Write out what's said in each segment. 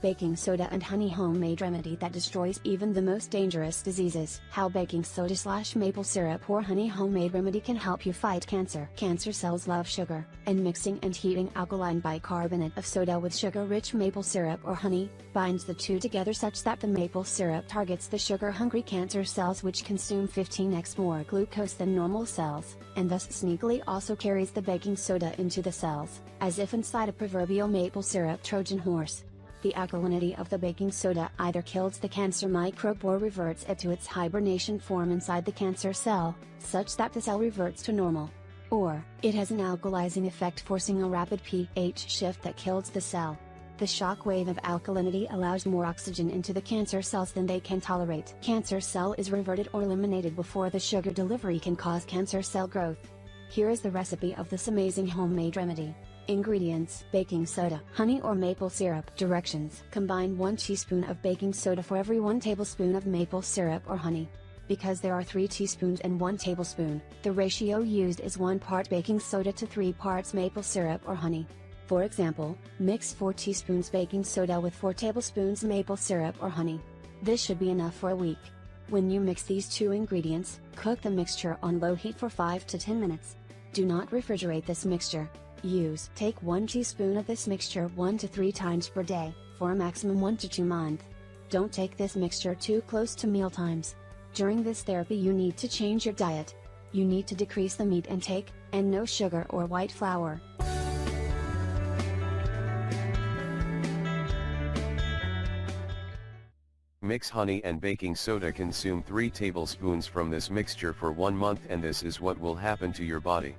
Baking soda and honey, homemade remedy that destroys even the most dangerous diseases. How baking soda / maple syrup or honey homemade remedy can help you fight cancer. Cancer cells love sugar, and mixing and heating alkaline bicarbonate of soda with sugar-rich maple syrup or honey binds the two together such that the maple syrup targets the sugar-hungry cancer cells, which consume 15x more glucose than normal cells, and thus sneakily also carries the baking soda into the cells, as if inside a proverbial maple syrup Trojan horse. The alkalinity of the baking soda either kills the cancer microbe or reverts it to its hibernation form inside the cancer cell, such that the cell reverts to normal. Or, it has an alkalizing effect, forcing a rapid pH shift that kills the cell. The shock wave of alkalinity allows more oxygen into the cancer cells than they can tolerate. Cancer cell is reverted or eliminated before the sugar delivery can cause cancer cell growth. Here is the recipe of this amazing homemade remedy. Ingredients: baking soda, honey or maple syrup. Directions: combine 1 teaspoon of baking soda for every 1 tablespoon of maple syrup or honey. Because there are 3 teaspoons and 1 tablespoon, the ratio used is 1 part baking soda to 3 parts maple syrup or honey. For example, mix 4 teaspoons baking soda with 4 tablespoons maple syrup or honey. This should be enough for a week. When you mix these two ingredients, cook the mixture on low heat for 5 to 10 minutes. Do not refrigerate this mixture. Take 1 teaspoon of this mixture 1 to 3 times per day, for a maximum 1 to 2 months. Don't take this mixture too close to meal times. During this therapy you need to change your diet. You need to decrease the meat intake, and no sugar or white flour. Mix honey and baking soda. Consume 3 tablespoons from this mixture for 1 month, and this is what will happen to your body.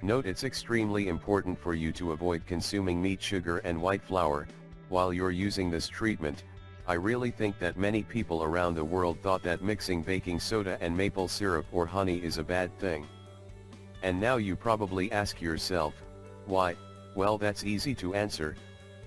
Note: it's extremely important for you to avoid consuming meat, sugar and white flour while you're using this treatment. I really think that many people around the world thought that mixing baking soda and maple syrup or honey is a bad thing. And now you probably ask yourself, why? Well, that's easy to answer.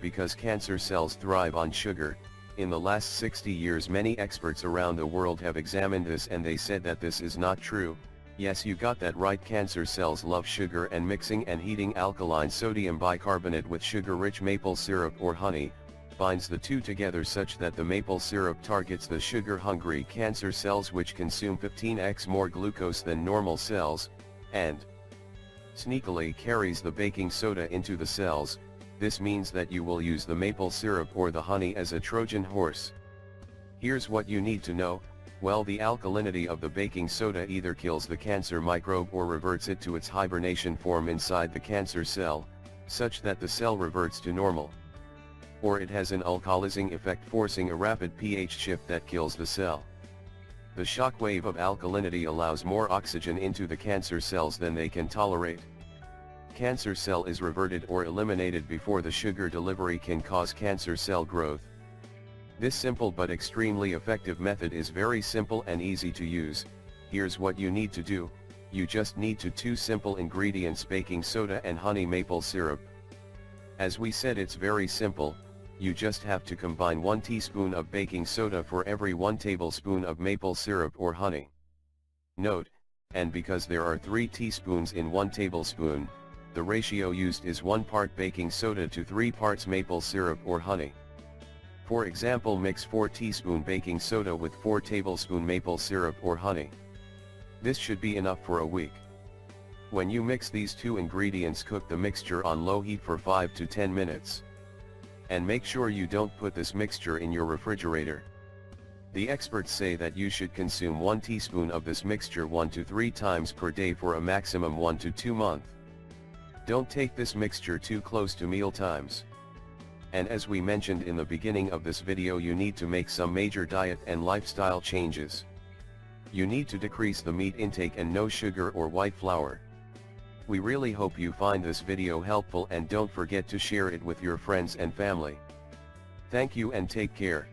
Because cancer cells thrive on sugar. In the last 60 years many experts around the world have examined this, and they said that this is not true. Yes, you got that right. Cancer cells love sugar, and mixing and heating alkaline sodium bicarbonate with sugar-rich maple syrup or honey binds the two together such that the maple syrup targets the sugar-hungry cancer cells, which consume 15x more glucose than normal cells, and sneakily carries the baking soda into the cells. This means that you will use the maple syrup or the honey as a Trojan horse. Here's what you need to know. Well, the alkalinity of the baking soda either kills the cancer microbe or reverts it to its hibernation form inside the cancer cell, such that the cell reverts to normal. Or it has an alkalizing effect, forcing a rapid pH shift that kills the cell. The shock wave of alkalinity allows more oxygen into the cancer cells than they can tolerate. Cancer cell is reverted or eliminated before the sugar delivery can cause cancer cell growth. This simple but extremely effective method is very simple and easy to use. Here's what you need to do. You just need 2 simple ingredients: baking soda and honey maple syrup. As we said, it's very simple. You just have to combine 1 teaspoon of baking soda for every 1 tablespoon of maple syrup or honey. Note, and because there are 3 teaspoons in 1 tablespoon, the ratio used is 1 part baking soda to 3 parts maple syrup or honey. For example, mix 4 teaspoon baking soda with 4 tablespoon maple syrup or honey. This should be enough for a week. When you mix these 2 ingredients, cook the mixture on low heat for 5 to 10 minutes. And make sure you don't put this mixture in your refrigerator. The experts say that you should consume 1 teaspoon of this mixture 1 to 3 times per day for a maximum 1 to 2 months. Don't take this mixture too close to meal times. And as we mentioned in the beginning of this video, you need to make some major diet and lifestyle changes. You need to decrease the meat intake and no sugar or white flour. We really hope you find this video helpful, and don't forget to share it with your friends and family. Thank you and take care.